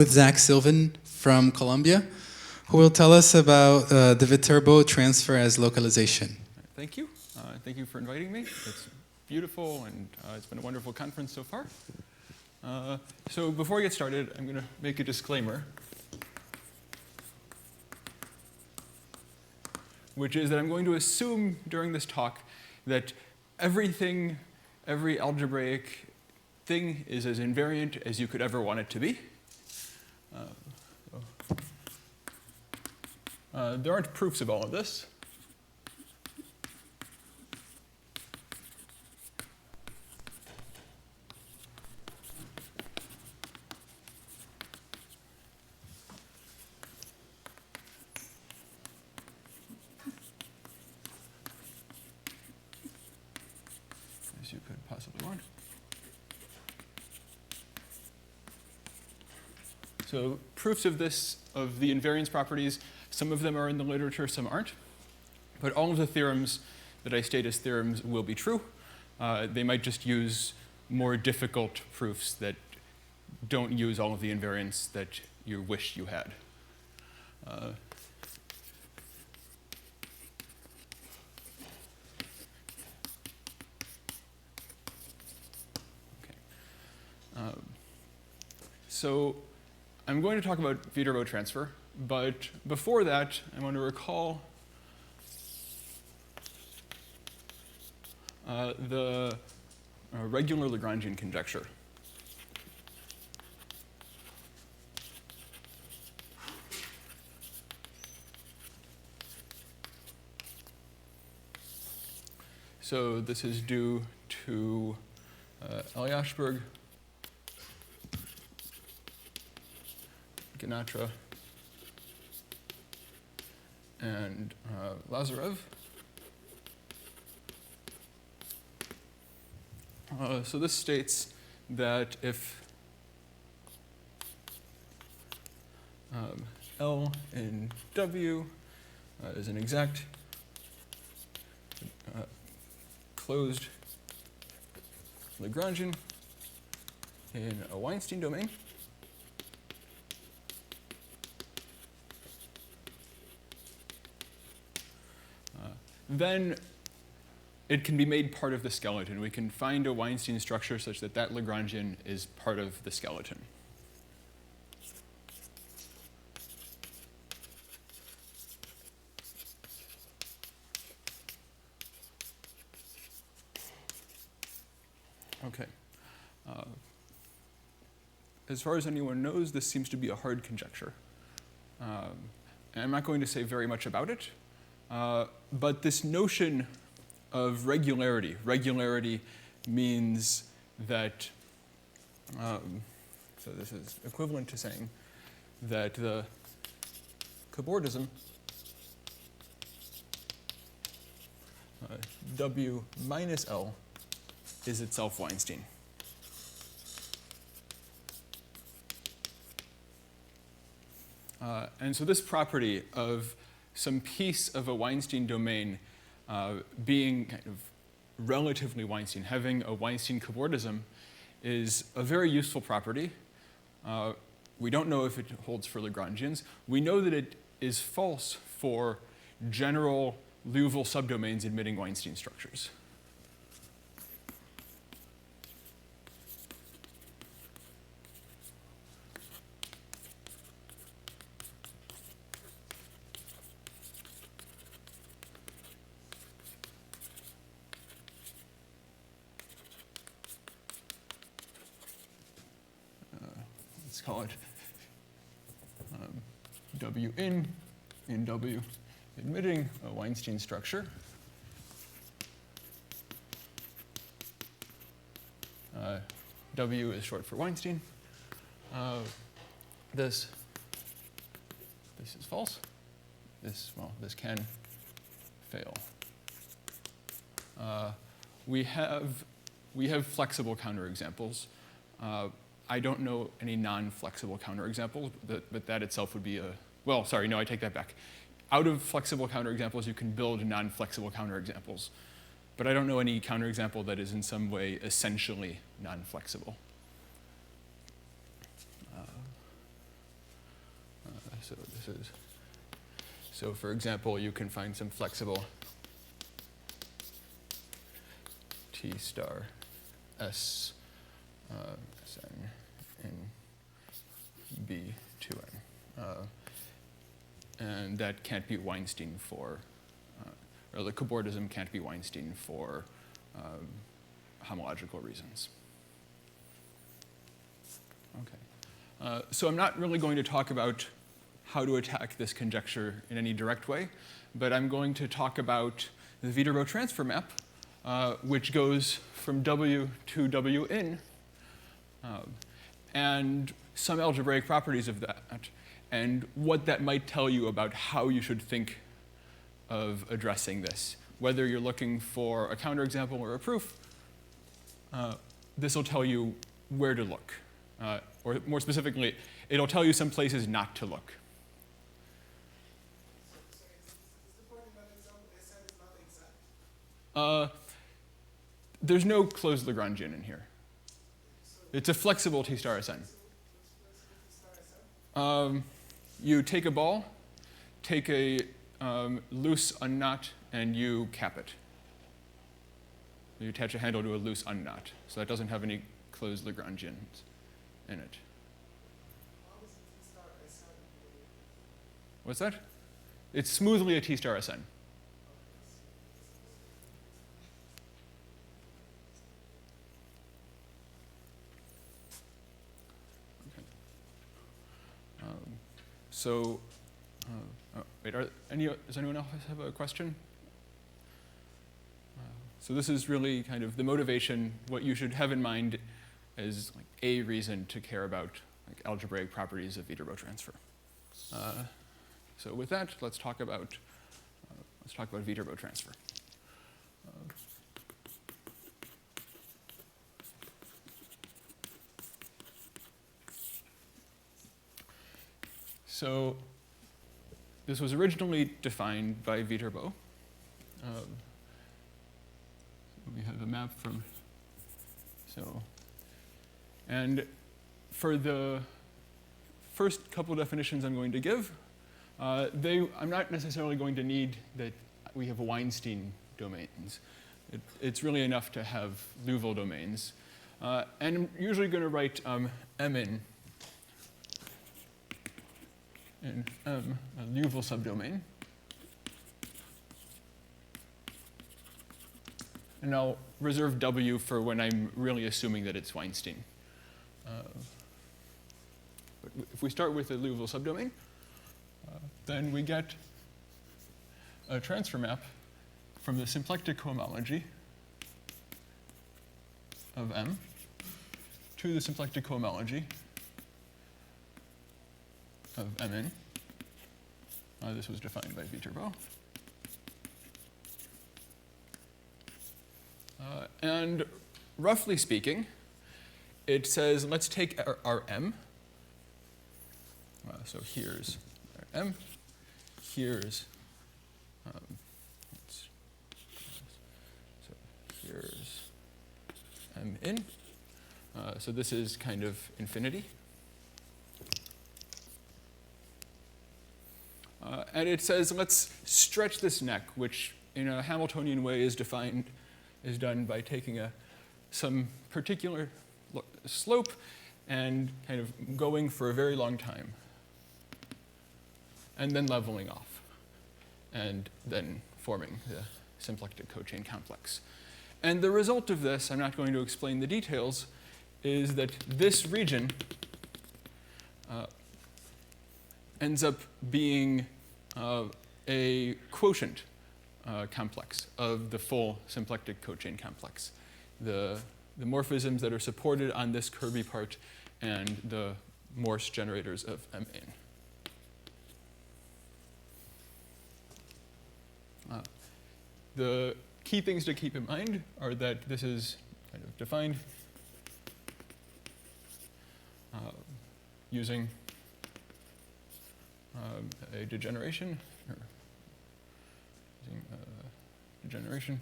With Zach Sylvan from Columbia, who will tell us about the Viterbo transfer as localization. Thank you. Thank you for inviting me. It's beautiful, and it's been a wonderful conference so far. So before I get started, I'm going to make a disclaimer, which is that I'm going to assume during this talk that every algebraic thing is as invariant as you could ever want it to be. There aren't proofs of all of this. As you could possibly want. So proofs of this, of the invariance properties, some of them are in the literature, some aren't. But all of the theorems that I state as theorems will be true. They might just use more difficult proofs that don't use all of the invariance that you wish you had. So I'm going to talk about Viterbo transfer, but before that, I want to recall the regular Lagrangian conjecture. So this is due to Eliashberg, Ganatra, and Lazarev. So this states that if L in W is an exact closed Lagrangian in a Weinstein domain, then it can be made part of the skeleton. We can find a Weinstein structure such that that Lagrangian is part of the skeleton. Okay. As far as anyone knows, this seems to be a hard conjecture. And I'm not going to say very much about it. But this notion of regularity means that, so this is equivalent to saying that the cobordism W minus L is itself Weinstein. And so this property of some piece of a Weinstein domain being kind of relatively Weinstein, having a Weinstein cobordism, is a very useful property. We don't know if it holds for Lagrangians. We know that it is false for general Liouville subdomains admitting Weinstein structures. Let's call it W in W admitting a Weinstein structure. W is short for Weinstein. This is false. This can fail. We have flexible counterexamples. I don't know any non-flexible counterexamples, but that itself would be a, well, sorry, no, I take that back. Out of flexible counterexamples, you can build non-flexible counterexamples. But I don't know any counterexample that is in some way essentially non-flexible. So for example, you can find some flexible T star S Sn in B2n. And that can't be Weinstein for, or the cobordism can't be Weinstein for homological reasons. Okay. So I'm not really going to talk about how to attack this conjecture in any direct way, but I'm going to talk about the Viterbo transfer map, which goes from W to Wn, and some algebraic properties of that, and what that might tell you about how you should think of addressing this. Whether you're looking for a counterexample or a proof, this will tell you where to look. Or more specifically, it'll tell you some places not to look. There's no closed Lagrangian in here. It's a flexible T star Sn. You take a ball, take a loose unknot, and you cap it. You attach a handle to a loose unknot, so that doesn't have any closed Lagrangians in it. What's that? It's smoothly a T star Sn. So, wait, does anyone else have a question? So this is really kind of the motivation, what you should have in mind as like a reason to care about like algebraic properties of Viterbo transfer. So with that, let's talk about Viterbo transfer. So this was originally defined by Viterbo. We have a map from, and for the first couple definitions I'm going to give, I'm not necessarily going to need that we have Weinstein domains. It's really enough to have Liouville domains. And I'm usually going to write Mn in a Liouville subdomain. And I'll reserve W for when I'm really assuming that it's Weinstein. But if we start with a Liouville subdomain, then we get a transfer map from the symplectic cohomology of M to the symplectic cohomology of Mn. This was defined by Viterbo. And roughly speaking, it says let's take our M. So here's our M. Here's so here's M in. So this is kind of infinity. And it says let's stretch this neck, which in a Hamiltonian way is done by taking some particular slope and kind of going for a very long time, and then leveling off, and then forming the symplectic cochain complex. And the result of this, I'm not going to explain the details, is that this region ends up being a quotient complex of the full symplectic cochain complex. The morphisms that are supported on this Kirby part and the Morse generators of Mn. The key things to keep in mind are that this is kind of defined using a degeneration, or using degeneration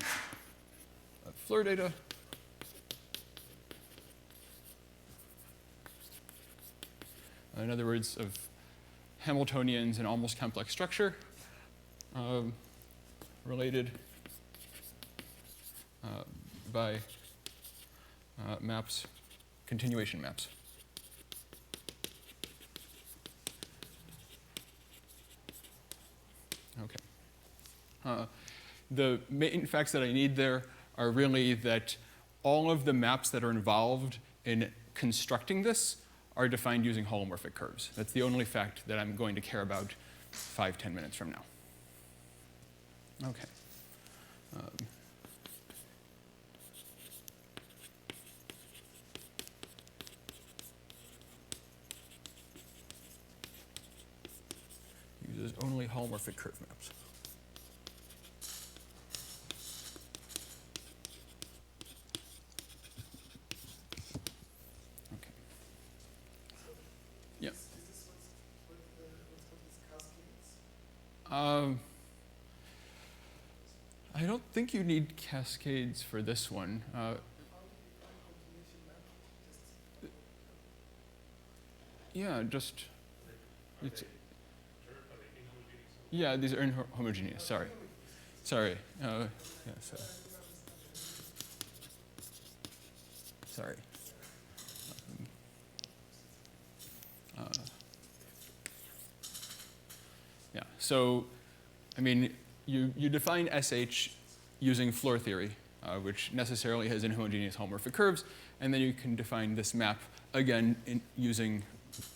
of Floer data. in other words, of Hamiltonians and almost complex structure, related by maps, continuation maps. Okay. The main facts that I need there are really that all of the maps that are involved in constructing this are defined using holomorphic curves. That's the only fact that I'm going to care about 5-10 minutes from now. Okay. Uses only holomorphic curve maps. Okay. Yeah. I don't think you need cascades for this one. Yeah, just it's, yeah, these are inhomogeneous. Sorry. Yeah, sorry. Yeah. So, I mean, you define SH using Floer theory, which necessarily has inhomogeneous holomorphic curves, and then you can define this map again using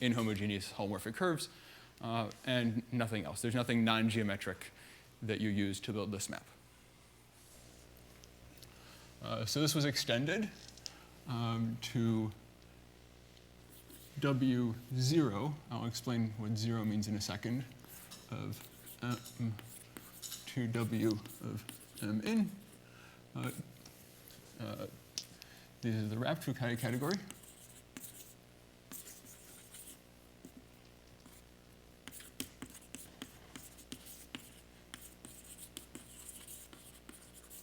inhomogeneous holomorphic curves, and nothing else. There's nothing non-geometric that you use to build this map. So this was extended to W0. I'll explain what 0 means in a second, of M to W of M in. This is the Rapt-Fukaya category.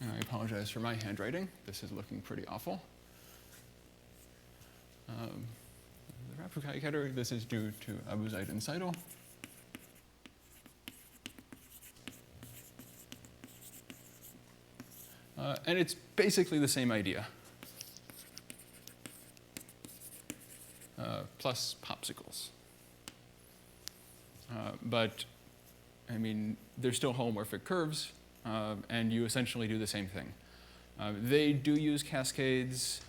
I apologize for my handwriting. This is looking pretty awful. The Rapt-Fukaya category, this is due to Abuzaid and Seidel. And it's basically the same idea, plus popsicles. But, I mean, they're still holomorphic curves, and you essentially do the same thing. They do use cascades.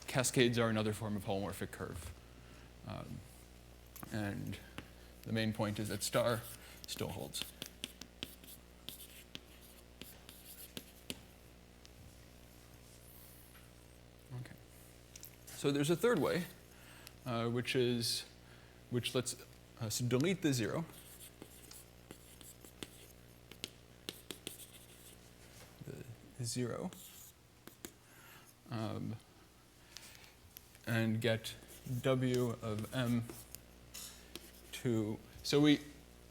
Cascades are another form of holomorphic curve. And the main point is that star still holds. Okay. So there's a third way, which lets us delete the 0. The 0. And get W of M to, so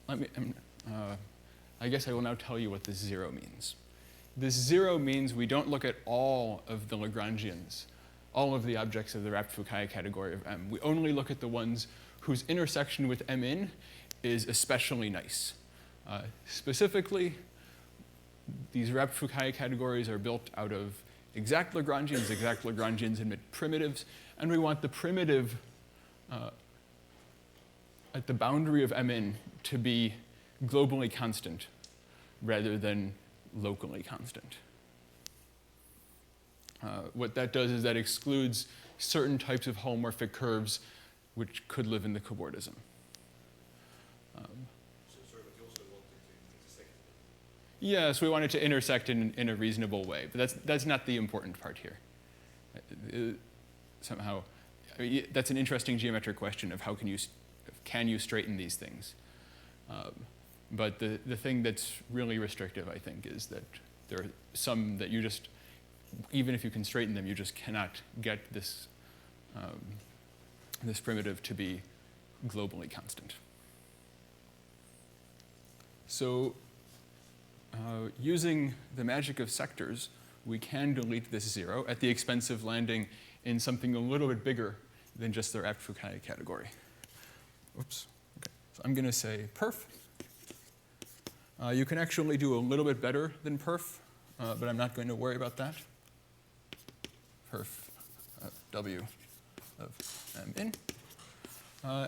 I guess I will now tell you what this 0 means. This 0 means we don't look at all of the Lagrangians, all of the objects of the Rapt-Fukaya category of M. We only look at the ones whose intersection with M in is especially nice. Specifically, these Rapt-Fukaya categories are built out of exact Lagrangians admit primitives, and we want the primitive at the boundary of M in to be globally constant rather than locally constant. What that does is that excludes certain types of holomorphic curves which could live in the cobordism. Yes, we want it to intersect in a reasonable way, but that's not the important part here. Somehow, I mean, that's an interesting geometric question of how can you straighten these things. But the thing that's really restrictive, I think, is that there are some that you just, even if you can straighten them, you just cannot get this, this primitive to be globally constant. So using the magic of sectors, we can delete this 0 at the expense of landing in something a little bit bigger than just the Rapt-Fukaya category. oops, okay. So I'm going to say perf. You can actually do a little bit better than perf, but I'm not going to worry about that. Perf W of M in.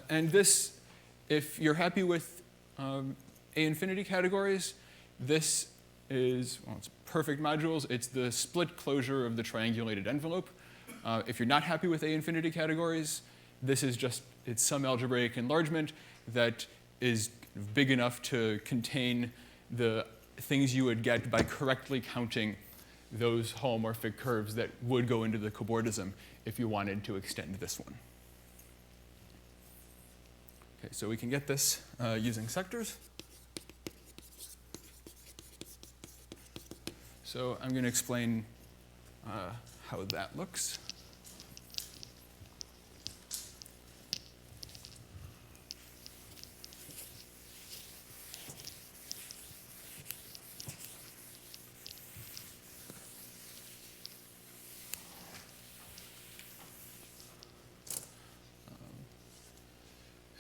And this, if you're happy with A infinity categories, this is, well, it's perfect modules. It's the split closure of the triangulated envelope. If you're not happy with A infinity categories, this is just, it's some algebraic enlargement that is big enough to contain the things you would get by correctly counting those holomorphic curves that would go into the cobordism if you wanted to extend this one. Okay, so we can get this using sectors. So I'm going to explain how that looks.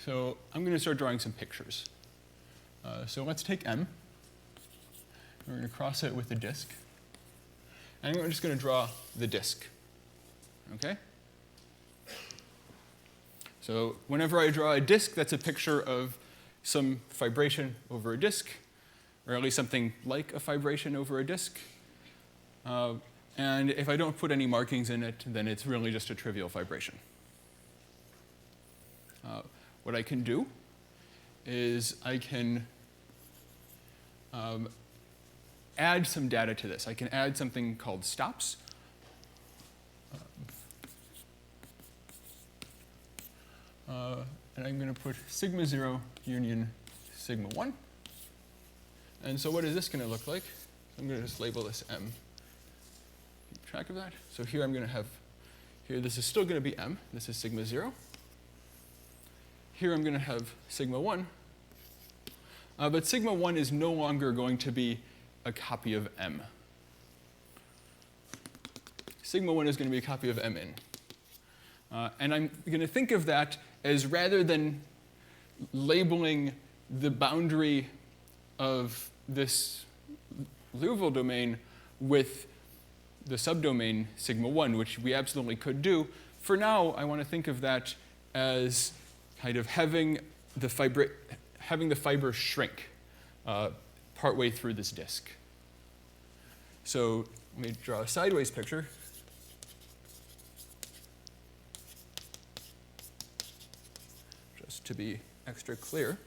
So I'm going to start drawing some pictures. So let's take M. We're going to cross it with a disk. And we're just going to draw the disk. Okay? So whenever I draw a disk, that's a picture of some fibration over a disk, or at least something like a fibration over a disk. And if I don't put any markings in it, then it's really just a trivial fibration. What I can do is I can add some data to this. I can add something called stops. And I'm going to put sigma 0 union sigma 1. And so what is this going to look like? I'm going to just label this M. Keep track of that. So here I'm going to have, here this is still going to be M. This is sigma 0. Here I'm going to have sigma 1. But sigma 1 is no longer going to be a copy of M. Sigma 1 is going to be a copy of M in. And I'm going to think of that as, rather than labeling the boundary of this Liouville domain with the subdomain sigma 1, which we absolutely could do, for now I want to think of that as kind of having the fiber shrink partway through this disk. So let me draw a sideways picture. Just to be extra clear.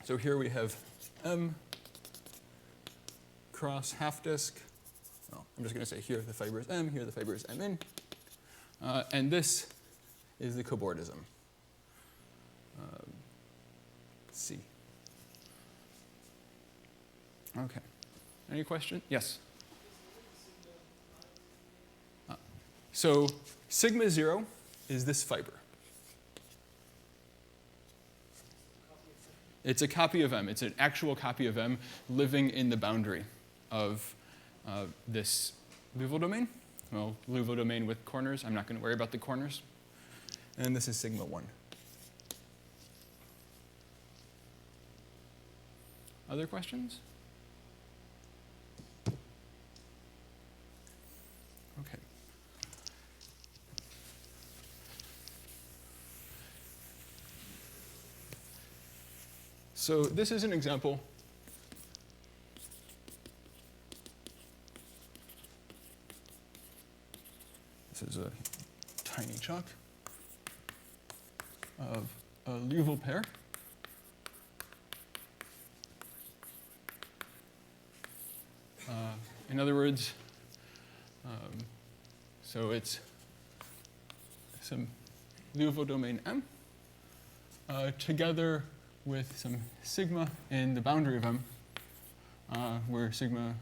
So here we have M cross half disk. Well, I'm just going to say here the fiber is M, here the fiber is M in. And this is the cobordism. C. Okay. Any question? Yes? So sigma 0 is this fiber. It's a copy of M. It's an actual copy of M living in the boundary of this Liouville domain. Well, Liouville domain with corners. I'm not going to worry about the corners. And this is sigma 1. Other questions? Okay. So this is an example. This is a tiny chunk of a Liouville pair. In other words, so it's some Liouville domain M together with some sigma in the boundary of M, where sigma,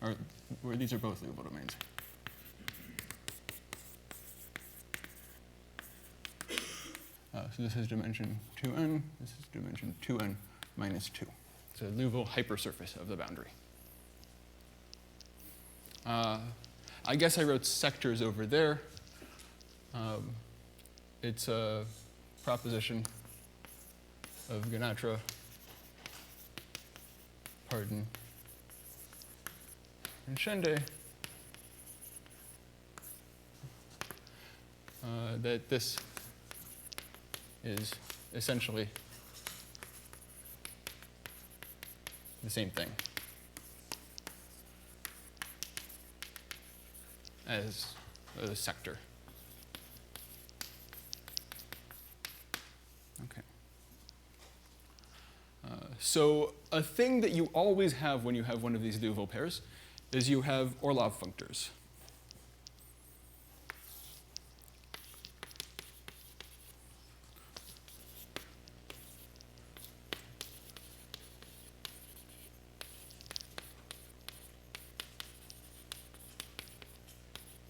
or where these are both Liouville domains. So this is dimension 2n, this is dimension 2n minus 2. It's a Liouville hypersurface of the boundary. I guess I wrote sectors over there. It's a proposition of Ganatra, pardon, and Shende, that this is essentially the same thing as a sector. Okay. So a thing that you always have when you have one of these Liouville pairs is you have Orlov functors.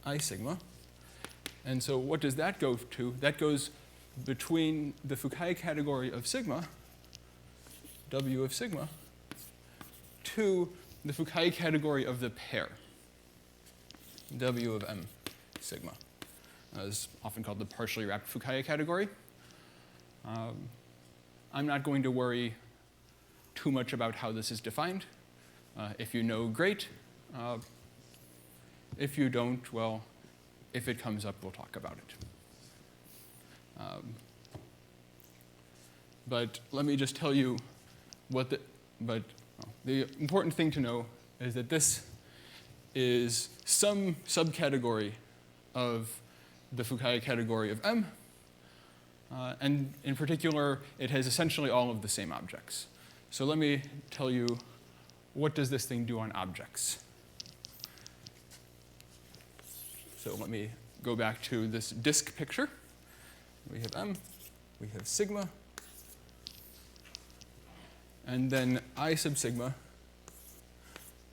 I sigma. And so what does that go to? That goes between the Fukaya category of sigma, W of sigma, to the Fukaya category of the pair, W of M sigma. It's often called the partially wrapped Fukaya category. I'm not going to worry too much about how this is defined. If you know, great. If you don't, well, if it comes up, we'll talk about it. But let me just tell you what the important thing to know is that this is some subcategory of the Fukaya category of M. And in particular, it has essentially all of the same objects. So let me tell you, what does this thing do on objects? So let me go back to this disk picture. We have M, we have sigma, and then I sub sigma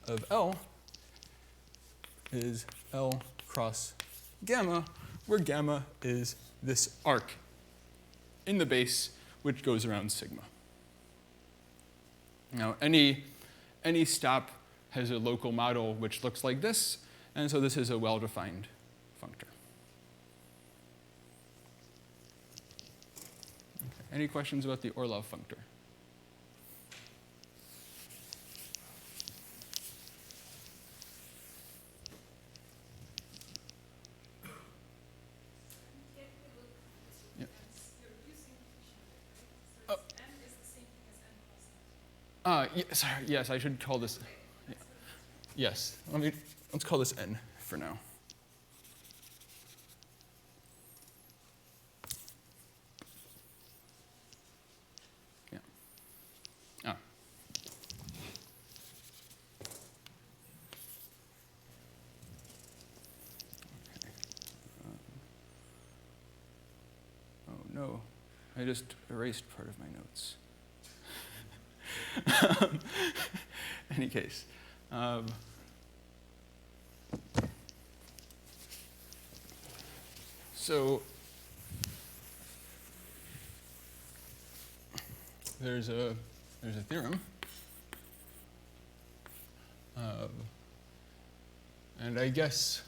of L is L cross gamma, where gamma is this arc in the base which goes around sigma. Now, any stop has a local model which looks like this, and so this is a well-defined functor. Okay. Any questions about the Orlov functor? Yes, I should call this. Yeah. Yes, let's call this N for now. Yeah. Ah. Okay. Oh no, I just erased part of my notes. Any case, so there's a theorem, and I guess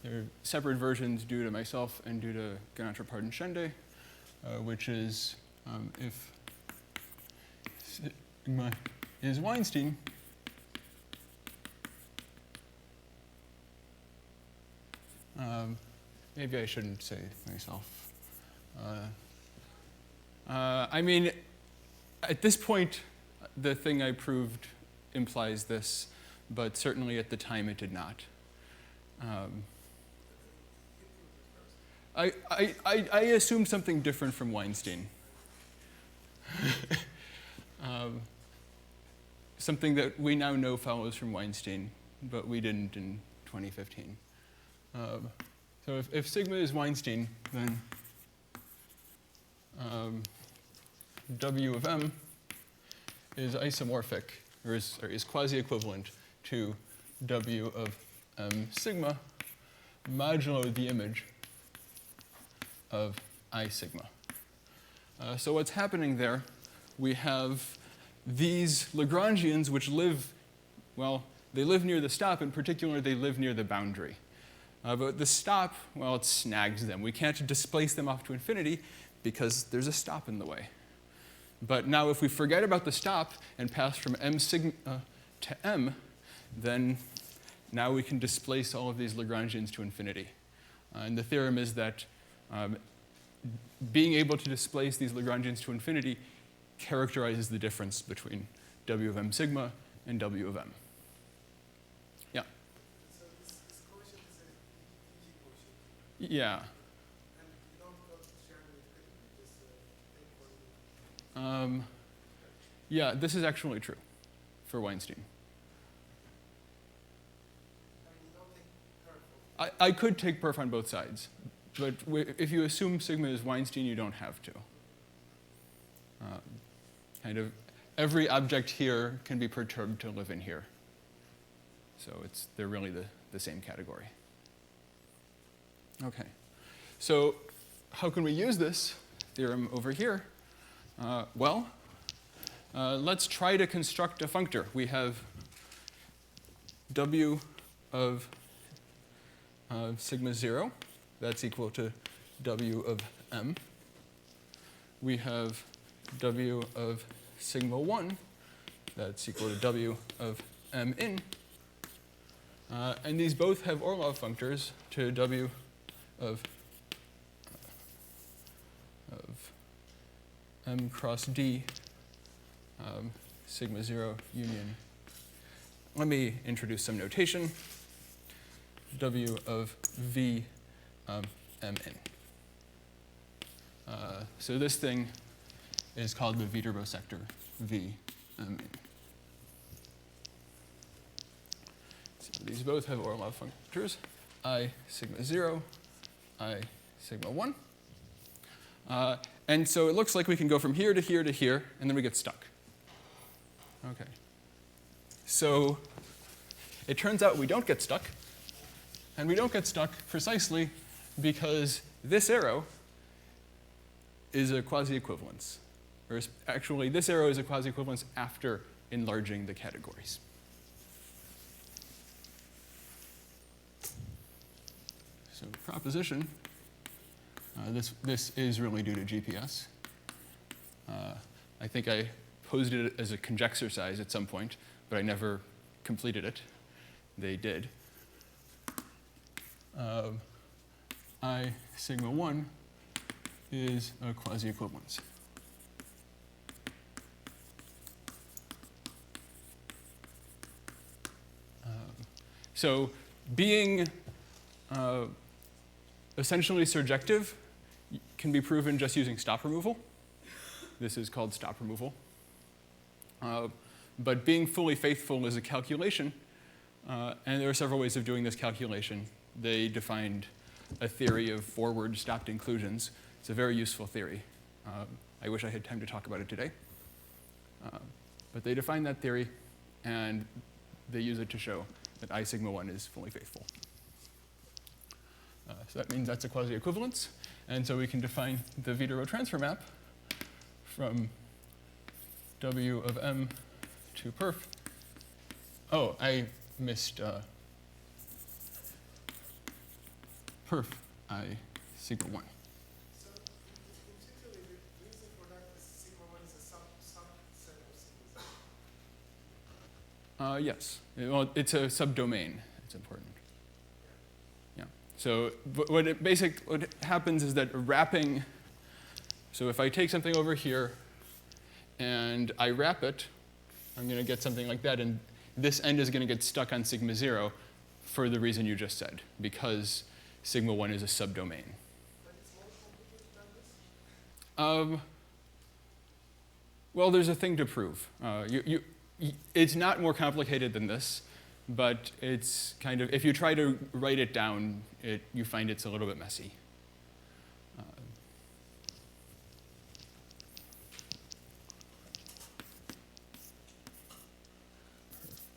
there are separate versions due to myself and due to Ganatra Pardon Shende, which is if sigma is Weinstein, maybe I shouldn't say myself. I mean, at this point, the thing I proved implies this, but certainly at the time it did not. I assumed something different from Weinstein. Something that we now know follows from Weinstein, but we didn't in 2015. So if sigma is Weinstein, then W of M is isomorphic, or is quasi-equivalent to W of M sigma modulo the image of I sigma. So what's happening there we have these Lagrangians which live, well, they live near the stop. In particular, they live near the boundary. But the stop, well, it snags them. We can't displace them off to infinity because there's a stop in the way. But now if we forget about the stop and pass from m sigma to m, then now we can displace all of these Lagrangians to infinity. And the theorem is that being able to displace these Lagrangians to infinity characterizes the difference between w of m sigma and w of m. Yeah? So this quotient is a PG quotient. Yeah. And you don't go to share with Critic, just take what you. Yeah, this is actually true for Weinstein. I mean, you don't take perf. I could take perf on both sides, but if you assume sigma is Weinstein, you don't have to. Kind of every object here can be perturbed to live in here. So they're really the same category. Okay, so how can we use this theorem over here? Let's try to construct a functor. We have w of sigma 0. That's equal to w of m. We have w of sigma 1. That's equal to w of m in. And these both have Orlov functors to w of m cross d sigma 0 union. Let me introduce some notation. W of v m in. So this thing is called the Viterbo sector v m in. So these both have Orlov functors, I sigma 0, I sigma 1. And so it looks like we can go from here to here to here, and then we get stuck. Okay. So it turns out we don't get stuck. And we don't get stuck precisely because this arrow is a quasi-equivalence. Or actually, this arrow is a quasi-equivalence after enlarging the categories. So proposition, this is really due to GPS. I think I posed it as a conjecturesize at some point, but I never completed it. They did. I sigma 1 is a quasi-equivalence. So being essentially surjective can be proven just using stop removal. This is called stop removal. But being fully faithful is a calculation, and there are several ways of doing this calculation. They defined a theory of forward stopped inclusions. It's a very useful theory. I wish I had time to talk about it today. But they define that theory, and they use it to show that I sigma 1 is fully faithful. So that means that's a quasi-equivalence. And so we can define the Viterbo transfer map from W of m to perf. Oh, I missed perf I sigma 1. So intuitively, the reason for that is sigma 1 is a subset of sigma 0. Yes. Well, it's a subdomain. It's important. Yeah. So what happens is that wrapping, so if I take something over here and I wrap it, I'm going to get something like that, and this end is going to get stuck on sigma 0 for the reason you just said, because sigma 1 is a subdomain. But it's more complicated than this? Well, there's a thing to prove. It's not more complicated than this, but it's kind of, if you try to write it down, you find it's a little bit messy.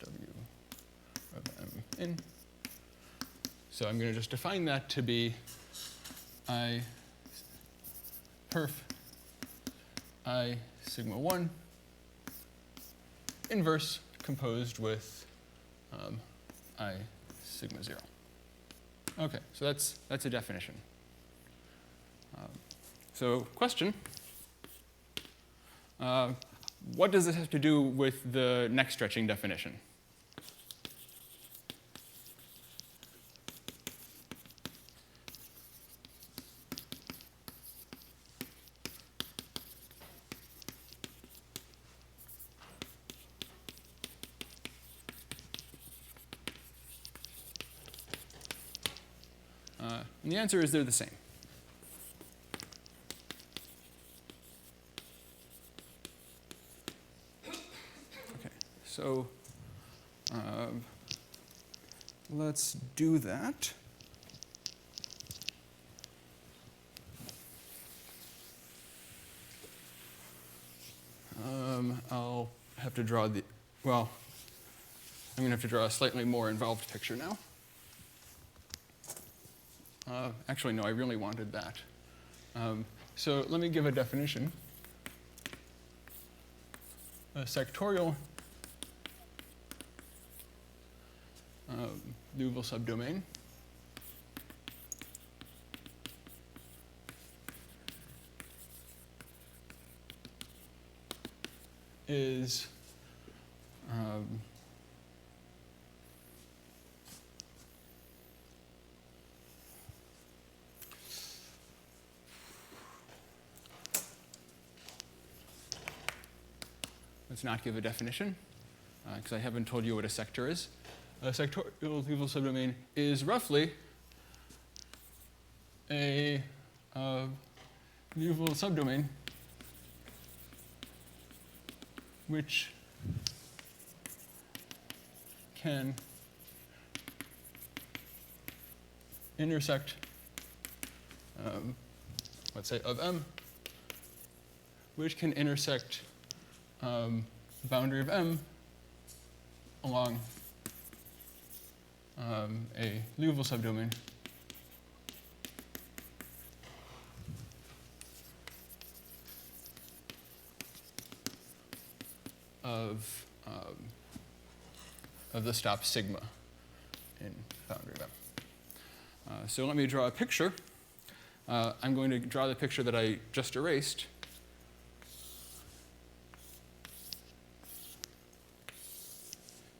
W of m in. So I'm going to just define that to be I I sigma 1 inverse composed with I sigma 0. Okay, so that's a definition. So question, what does this have to do with the next stretching definition? And the answer is they're the same. Okay, so let's do that. I'll have to draw the, well, I'm going to have to draw a slightly more involved picture now. Actually, no, I really wanted that. So let me give a definition. A sectorial Liouville subdomain is let's not give a definition, because I haven't told you what a sector is. A sectorial Liouville subdomain is roughly a Liouville subdomain which can intersect, let's say, of M, which can intersect the boundary of M along a Liouville subdomain of the stop sigma in boundary of M. So let me draw a picture. I'm going to draw the picture that I just erased.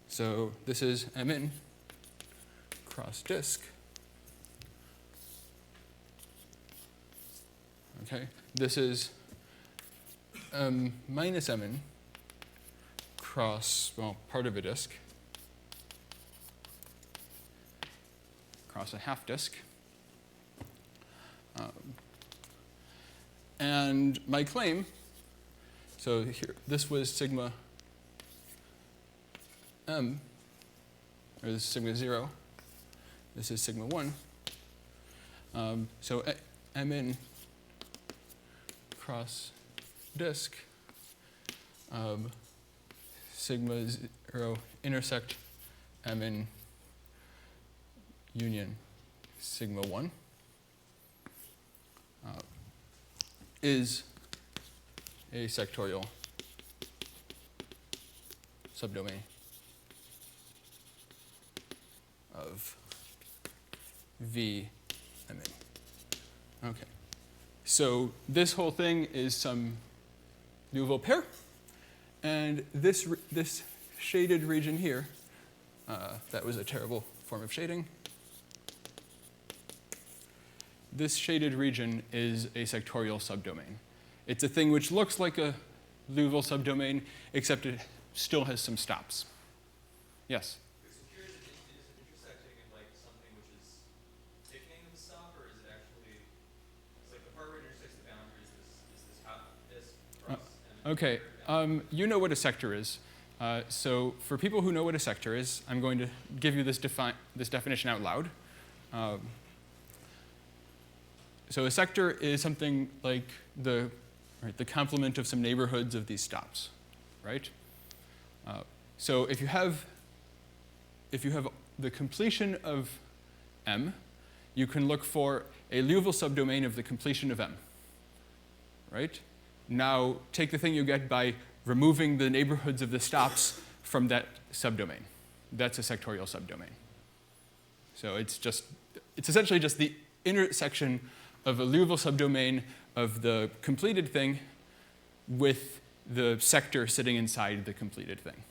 So this is M in cross disk. Okay, this is minus M in cross, well, part of a disk, cross a half disk. And my claim, so here, this was sigma M, or this is sigma 0. This is sigma 1. So M in cross disk, sigma 0 intersect M in union sigma 1 is a sectorial subdomain of V M in. Okay. So this whole thing is some Liouville pair. And this shaded region here, that was a terrible form of shading. This shaded region is a sectorial subdomain. It's a thing which looks like a Liouville subdomain, except it still has some stops. Yes? So here is it intersecting in like something which is thickening of the stop, or is it actually, it's like the part where it intersects the boundary is this half disk cross? Okay, you know what a sector is. So for people who know what a sector is, I'm going to give you this definition out loud. So a sector is something like the complement of some neighborhoods of these stops, right? So if you have the completion of M, you can look for a Liouville subdomain of the completion of M, right? Now take the thing you get by removing the neighborhoods of the stops from that subdomain. That's a sectorial subdomain. So it's essentially just the intersection of a Liouville subdomain of the completed thing with the sector sitting inside the completed thing.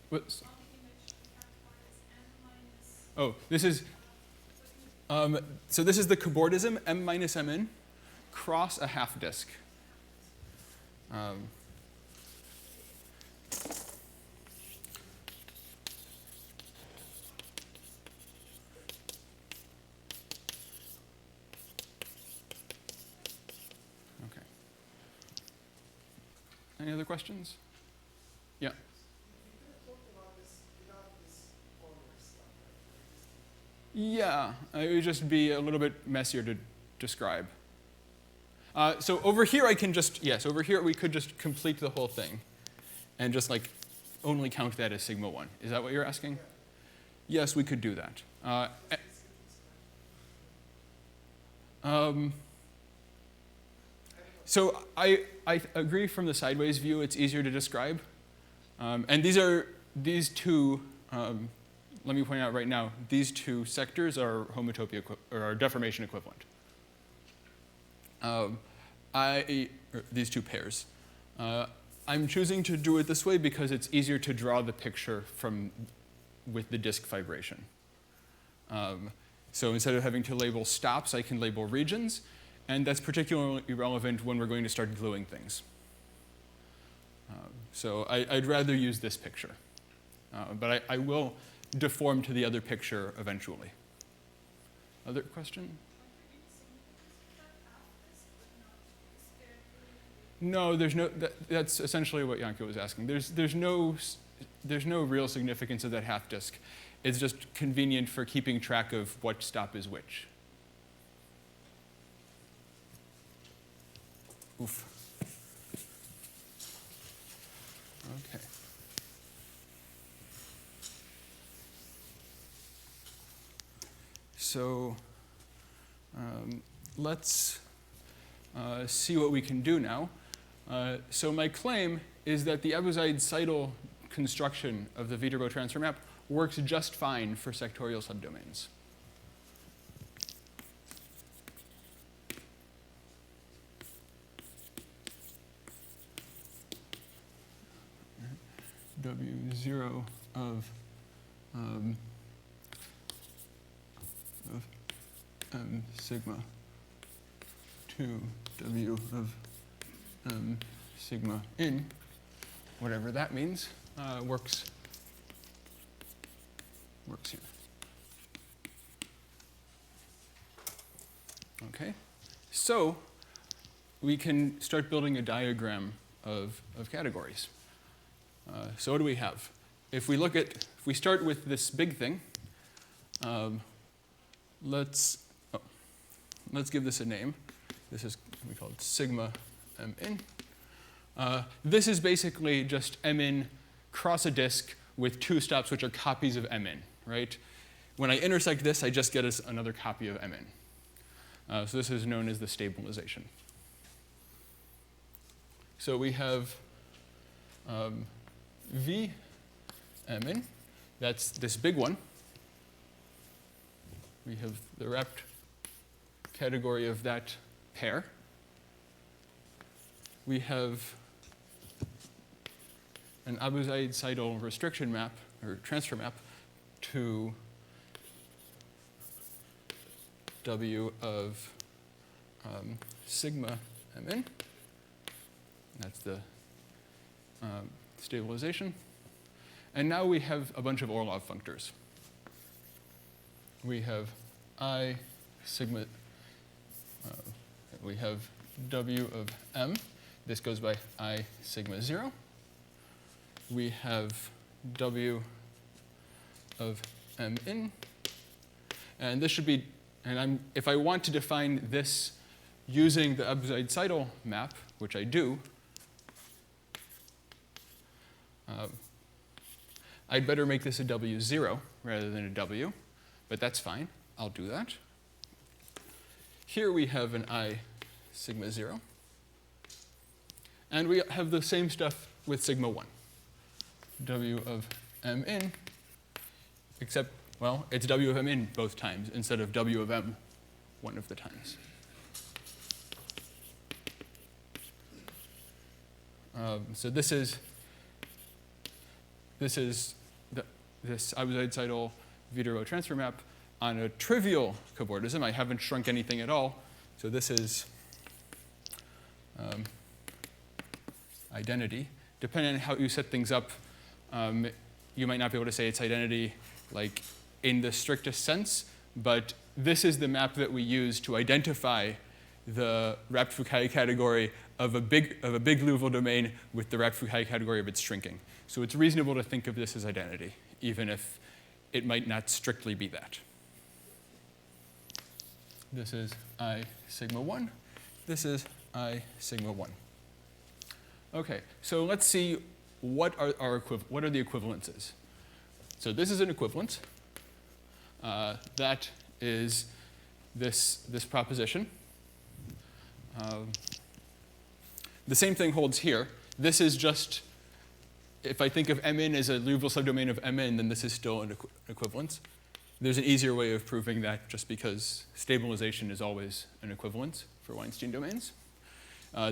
Whoops. Oh, this is, so this is the cobordism, M minus Mn, cross a half disk. Okay. Any other questions? Yeah. You could have talked about this without this corner stuff, right? Yeah, it would just be a little bit messier to describe. So over here I can just, yes, over here we could just complete the whole thing and just like only count that as sigma 1. Is that what you're asking? Yeah. Yes, we could do that. So I agree from the sideways view it's easier to describe. And these two, let me point out right now, these two sectors are homotopy or are deformation equivalent. These two pairs. I'm choosing to do it this way because it's easier to draw the picture with the disk vibration. So instead of having to label stops, I can label regions, and that's particularly relevant when we're going to start gluing things. So I'd rather use this picture, but I will deform to the other picture eventually. Other question? No, there's no. That's essentially what Janke was asking. There's no real significance of that half disk. It's just convenient for keeping track of what stop is which. Oof. Okay. So let's see what we can do now. So my claim is that the Abuzaid-Seidel construction of the Viterbo transfer map works just fine for sectorial subdomains. W0 of M sigma 2 W of sigma in, whatever that means, works here. Okay, so we can start building a diagram of categories. So what do we have? If we start with this big thing, let's give this a name. This is, we call it sigma Min. This is basically just Min cross a disk with two stops which are copies of Min, right? When I intersect this, I just get another copy of Min. So this is known as the stabilization. So we have V Min, that's this big one. We have the wrapped category of that pair. We have an Abuzaid-Seidel restriction map, or transfer map, to W of sigma Min. That's the stabilization. And now we have a bunch of Orlov functors. We have I sigma, we have W of M. This goes by I sigma 0. We have W of M in. And this should be, and if I want to define this using the Abuzaid-Seidel map, which I do, I'd better make this a W0 rather than a W, but that's fine. I'll do that. Here we have an I sigma 0. And we have the same stuff with sigma 1. W of m in, except, well, it's W of m in both times instead of W of m one of the times. So this is this abusoidal Viterbo transfer map on a trivial cobordism. I haven't shrunk anything at all. So this is identity. Depending on how you set things up, you might not be able to say it's identity like in the strictest sense, but this is the map that we use to identify the wrapped Fukaya category of a big Liouville domain with the wrapped Fukaya category of its shrinking. So it's reasonable to think of this as identity, even if it might not strictly be that. This is I sigma 1. This is I sigma 1. Okay, so let's see what are the equivalences. So this is an equivalence. That is this proposition. The same thing holds here. This is just, if I think of Mn as a Liouville subdomain of Mn, then this is still an equivalence. There's an easier way of proving that just because stabilization is always an equivalence for Weinstein domains.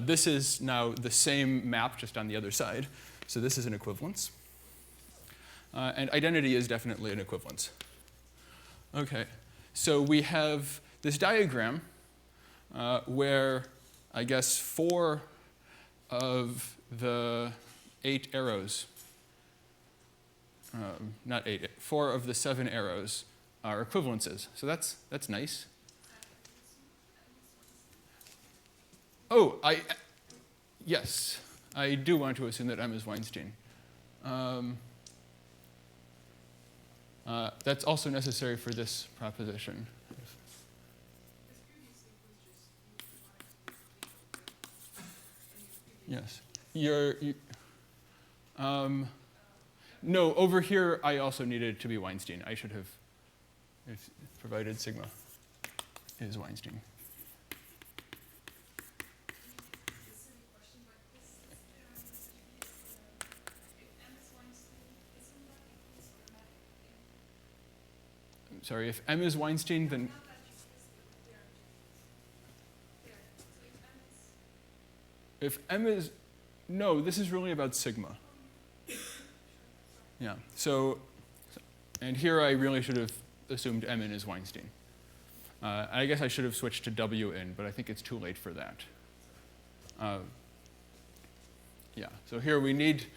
This is now the same map, just on the other side. So this is an equivalence. And identity is definitely an equivalence. Okay, so we have this diagram where I guess 4 of the 8 arrows, not 8, 4 of the 7 arrows are equivalences. So that's nice. Oh, yes, I do want to assume that M is Weinstein. That's also necessary for this proposition. Yes. No, over here I also needed to be Weinstein. I should have provided sigma is Weinstein. Sorry, if M is Weinstein, then if M is, no, this is really about sigma. Yeah, so, and here I really should have assumed Mn is Weinstein. I guess I should have switched to Wn, but I think it's too late for that. Yeah, so here we need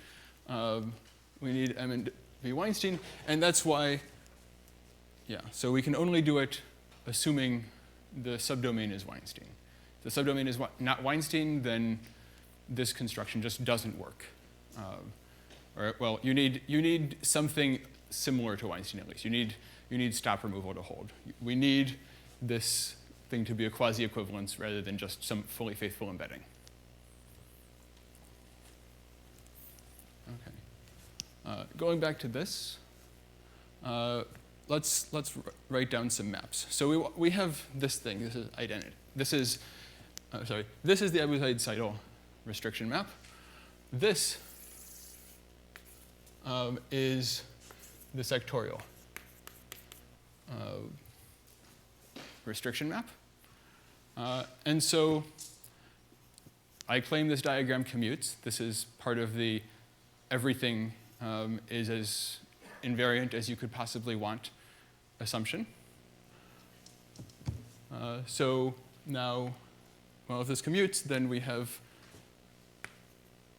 Mn to be Weinstein, and that's why, yeah, so we can only do it assuming the subdomain is Weinstein. If the subdomain is not Weinstein, then this construction just doesn't work. Or, well, you need something similar to Weinstein at least. You need stop removal to hold. We need this thing to be a quasi-equivalence rather than just some fully faithful embedding. Okay. Going back to this, let's write down some maps. So we have this thing. This is identity. This is the Abuzaid-Seidel restriction map. This is the sectorial restriction map. And so I claim this diagram commutes. This is part of the everything is as invariant as you could possibly want assumption. So now, well, if this commutes, then we have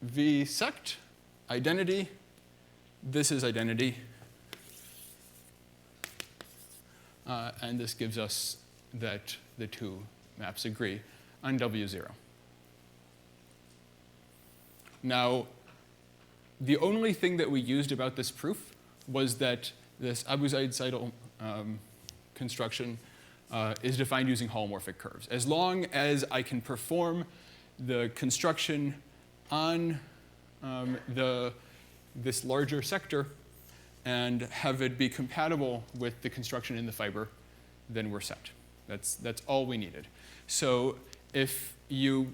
V sect, identity. This is identity. And this gives us that the two maps agree on W0. Now, the only thing that we used about this proof was that this Abuzaid-Seidel construction is defined using holomorphic curves. As long as I can perform the construction on this larger sector, and have it be compatible with the construction in the fiber, then we're set. That's all we needed. So if you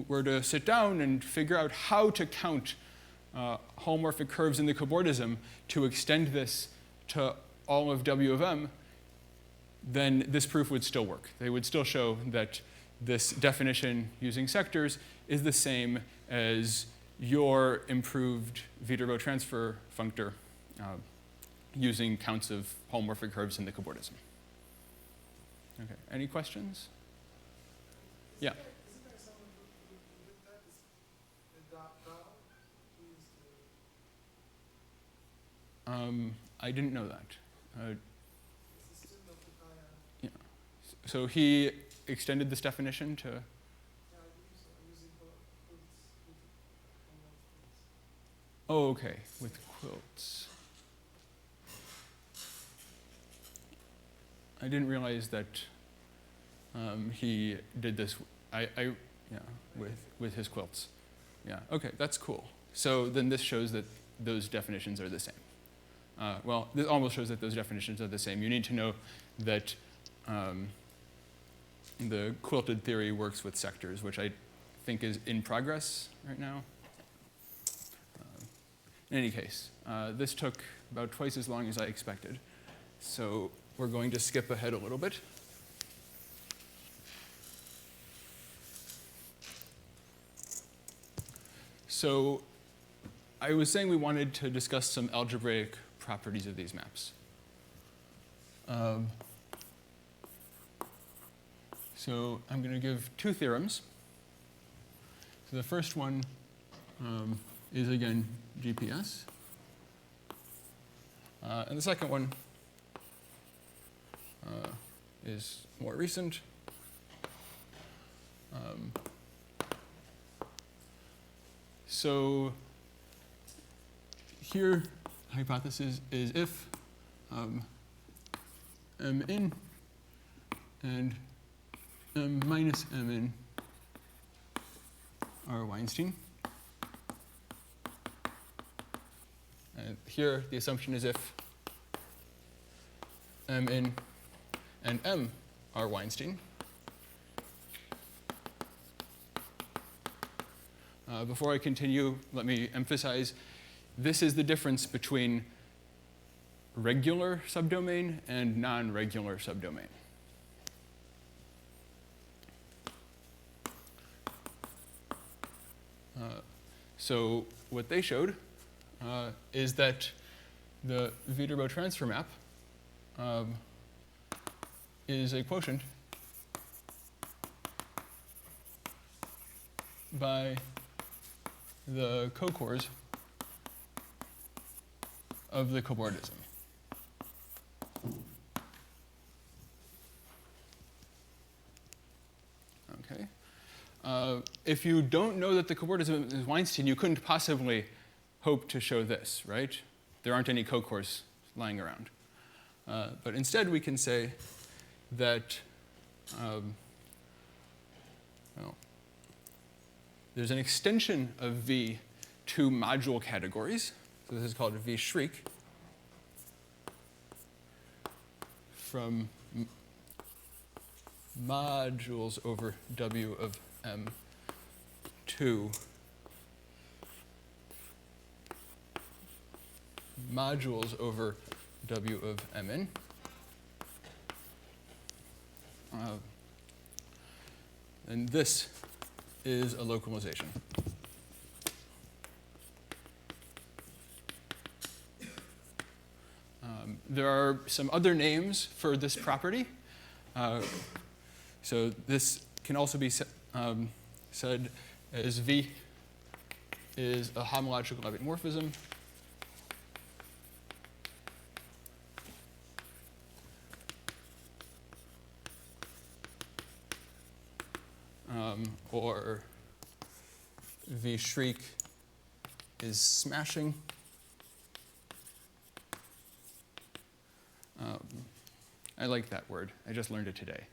were to sit down and figure out how to count holomorphic curves in the cobordism to extend this to all of W of M, then this proof would still work. They would still show that this definition using sectors is the same as your improved Viterbo transfer functor using counts of holomorphic curves in the cobordism. Okay, any questions? Yeah. Isn't there someone who did that? Is the Dow? Who is the I didn't know that. assistant of the Kaya? So he extended this definition to, Yeah, I believe so. Using quilts. oh, okay, with quilts. I didn't realize that he did this, with his quilts. Yeah, okay, that's cool. So then this shows that those definitions are the same. Well, this almost shows that those definitions are the same. You need to know that the quilted theory works with sectors, which I think is in progress right now. In any case, this took about twice as long as I expected. So we're going to skip ahead a little bit. So I was saying we wanted to discuss some algebraic properties of these maps. So I'm going to give two theorems. So the first one is, again, GPS. And the second one is more recent. So here, hypothesis is if M in and M minus M in are Weinstein. And here, the assumption is if M in and M are Weinstein. Before I continue, let me emphasize, this is the difference between regular subdomain and non-regular subdomain. So what they showed is that the Viterbo transfer map is a quotient by the cocores of the cobordism. Okay. If you don't know that the cobordism is Weinstein, you couldn't possibly hope to show this, right? There aren't any cocores lying around. But instead, we can say that there's an extension of V to module categories. So this is called V shriek from modules over W of M to modules over W of Mn. And this is a localization. There are some other names for this property. So this can also be said as V is a homological Leibniz morphism. Or V shriek is smashing. I like that word. I just learned it today.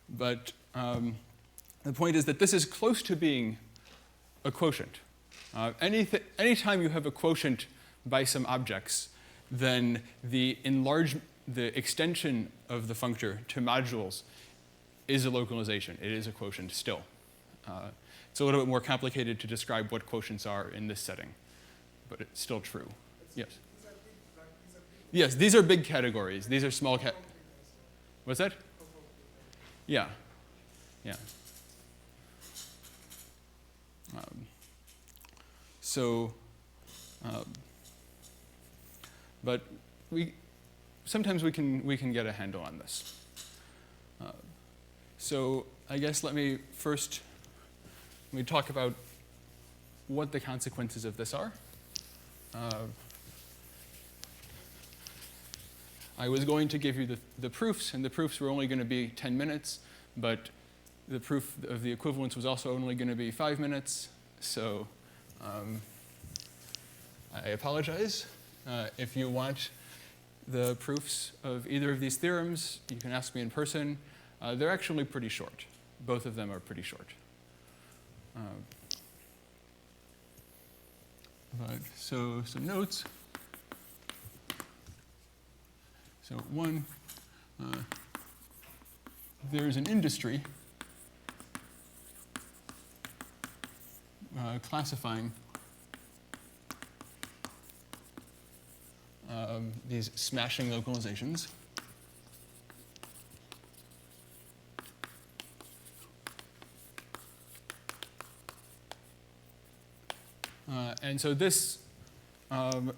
But the point is that this is close to being a quotient. Anytime you have a quotient by some objects, then the extension of the functor to modules is a localization. It is a quotient still. It's a little bit more complicated to describe what quotients are in this setting, but it's still true. Yes. These are big, right? These are big. Yes, these are big categories. These are small What's that? Yeah. Yeah. But sometimes we can get a handle on this. So I guess let me talk about what the consequences of this are. I was going to give you the proofs, and the proofs were only going to be 10 minutes, but the proof of the equivalence was also only going to be 5 minutes, so I apologize. If you want the proofs of either of these theorems, you can ask me in person. They're actually pretty short. Both of them are pretty short. So some notes. So one, there's an industry classifying these smashing localizations. And so this kind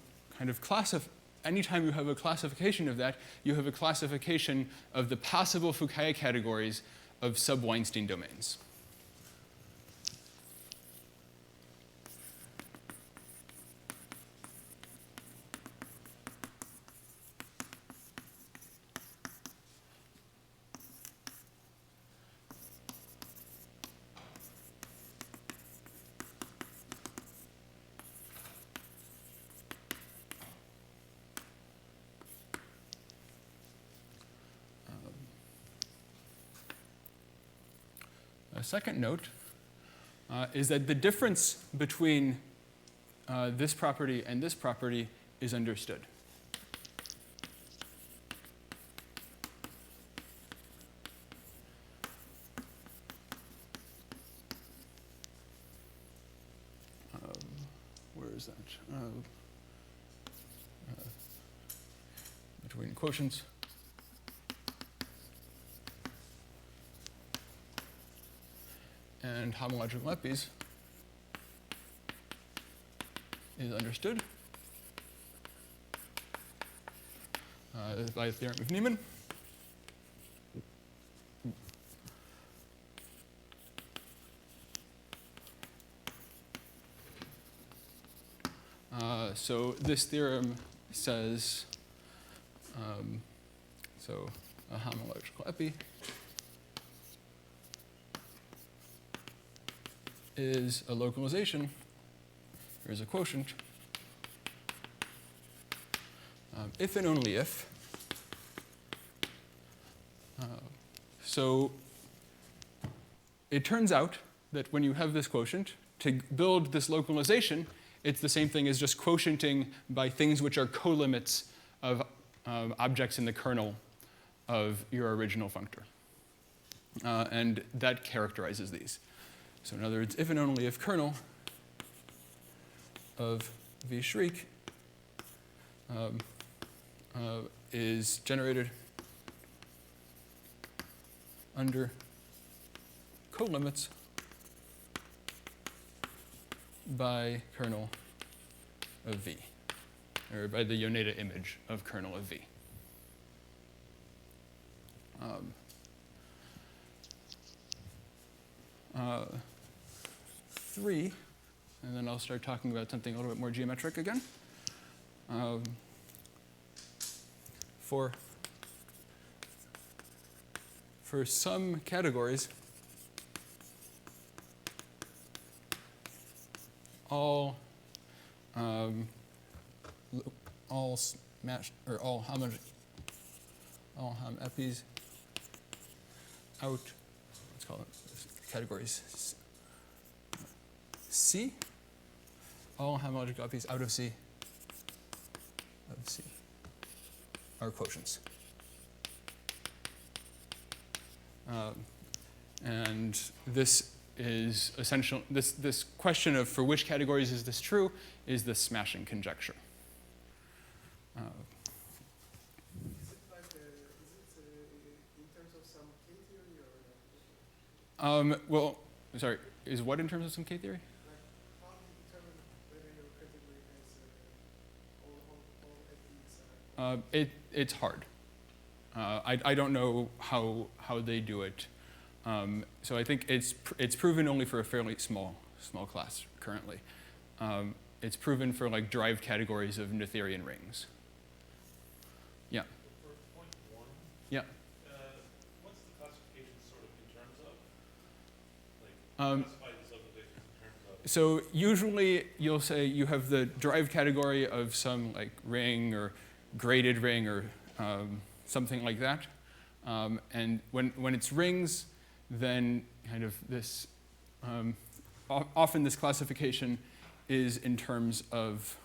of anytime you have a classification of that, you have a classification of the possible Fukaya categories of sub-Weinstein domains. A second note is that the difference between this property and this property is understood. Where is that? Between quotients. And homological epis is understood by the theorem of Niemann. So this theorem says, so a homological epi is a localization, or is a quotient, if and only if. So it turns out that when you have this quotient, to build this localization, it's the same thing as just quotienting by things which are colimits of objects in the kernel of your original functor. And that characterizes these. So in other words, if and only if kernel of V Schriek is generated under colimits by kernel of V, or by the Yoneda image of kernel of V. Three, and then I'll start talking about something a little bit more geometric again. For some categories, all smashed, or all ham epis out, let's call it categories C, all homological epis out of C are quotients. And this is essential. This question of for which categories is this true is the smashing conjecture. Is it like in terms of some K-theory or Well, sorry, is what in terms of some K-theory? like how do you determine whether your category has all FEs? It's hard. I don't know how they do it. So I think it's proven only for a fairly small class currently. It's proven for like derived categories of Noetherian rings. Yeah. For point one, Yeah. what's the classification sort of in terms of? Like, Um, classify these localizations in terms of? So usually you'll say you have the derived category of some like ring or graded ring or something like that. And when it's rings, then kind of this, often this classification is in terms of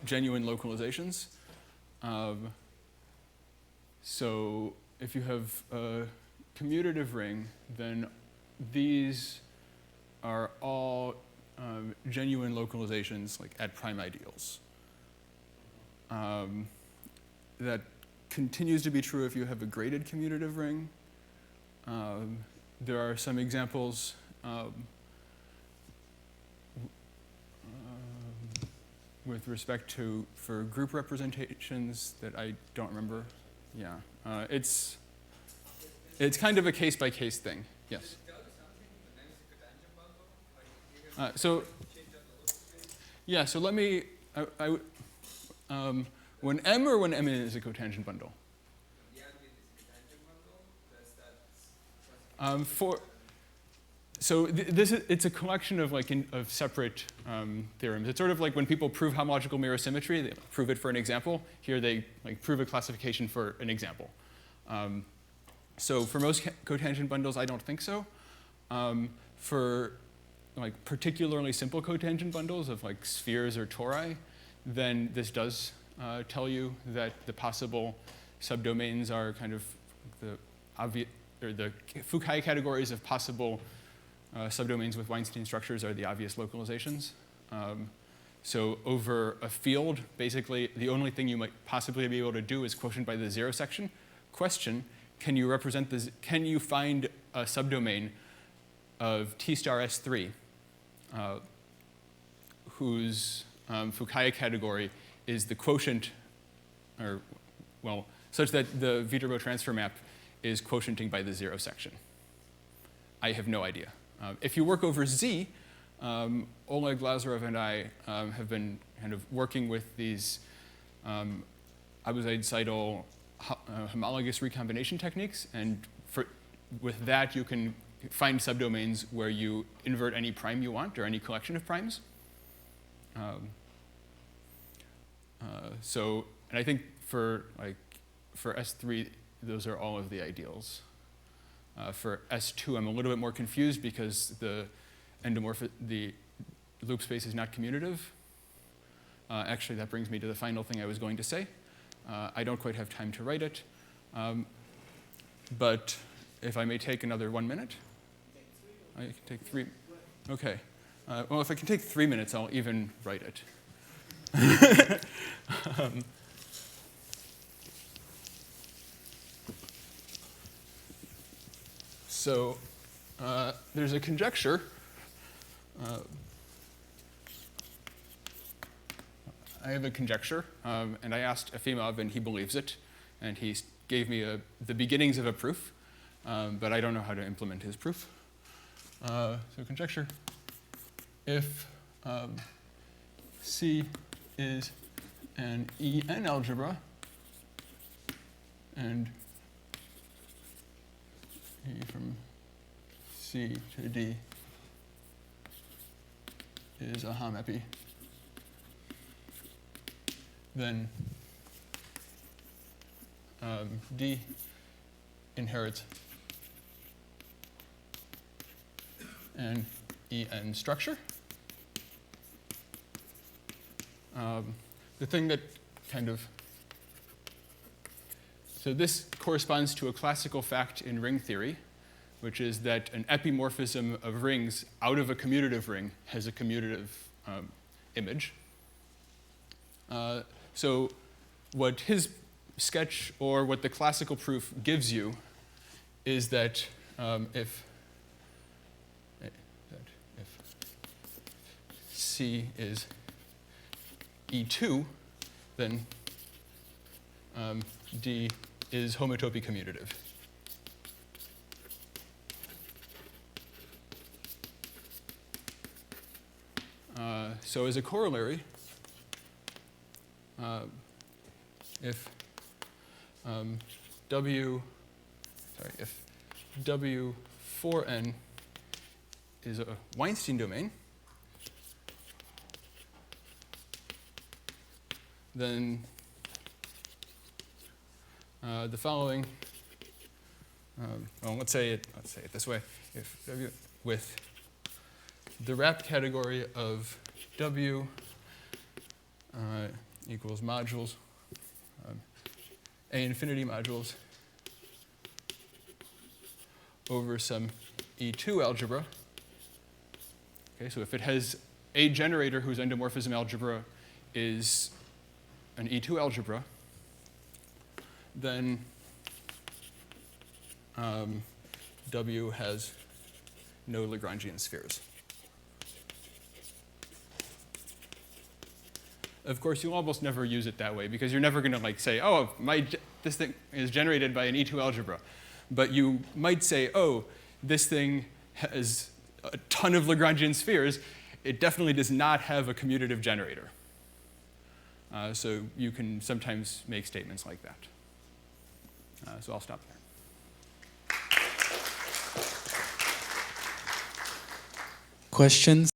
genuine localizations. So if you have a commutative ring, then these are all genuine localizations like at prime ideals. That continues to be true if you have a graded commutative ring. There are some examples with respect to for group representations that I don't remember. Yeah, it's kind of a case by case thing. Yes. So yeah, so let me. When M or when M is a cotangent bundle. It's a collection of of separate theorems. It's sort of like when people prove homological mirror symmetry, they prove it for an example. Here they prove a classification for an example. So for most cotangent bundles, I don't think so. For particularly simple cotangent bundles of spheres or tori, then this does tell you that the possible subdomains are kind of the obvious, or the Fukai categories of possible subdomains with Weinstein structures are the obvious localizations. So over a field, basically the only thing you might possibly be able to do is quotient by the zero section. Question, can you represent this, can you find a subdomain of T star S3 whose Fukaya category is the quotient, or well, such that the Viterbo transfer map is quotienting by the zero section? I have no idea. If you work over Z, Oleg Lazarov and I have been kind of working with these Abuside-Seidel homologous recombination techniques, and with that you can find subdomains where you invert any prime you want, or any collection of primes. And I think for S3, those are all of the ideals. For S2, I'm a little bit more confused because the loop space is not commutative. Actually, that brings me to the final thing I was going to say. I don't quite have time to write it, but if I may take another 1 minute. I can take 3. Okay. Well, if I can take 3 minutes, I'll even write it. So there's a conjecture. I have a conjecture, and I asked Efimov, and he believes it, and he gave me the beginnings of a proof, but I don't know how to implement his proof. So conjecture, if C is an EN algebra, and E from C to D is a Ham epi, then D inherits an EN structure. The thing that So this corresponds to a classical fact in ring theory, which is that an epimorphism of rings out of a commutative ring has a commutative image. So what his sketch or what the classical proof gives you is that if C is E2, then D is homotopy commutative. So as a corollary, if if W4n is a Weinstein domain, then the following, well, let's say it this way: if W with the wrap category of W equals modules, A infinity modules over some E2 algebra. Okay, so if it has a generator whose endomorphism algebra is an E2 algebra, then W has no Lagrangian spheres. Of course, you'll almost never use it that way because you're never going to like say, oh, this thing is generated by an E2 algebra. But you might say, oh, this thing has a ton of Lagrangian spheres. It definitely does not have a commutative generator. So you can sometimes make statements like that. So I'll stop there. Questions?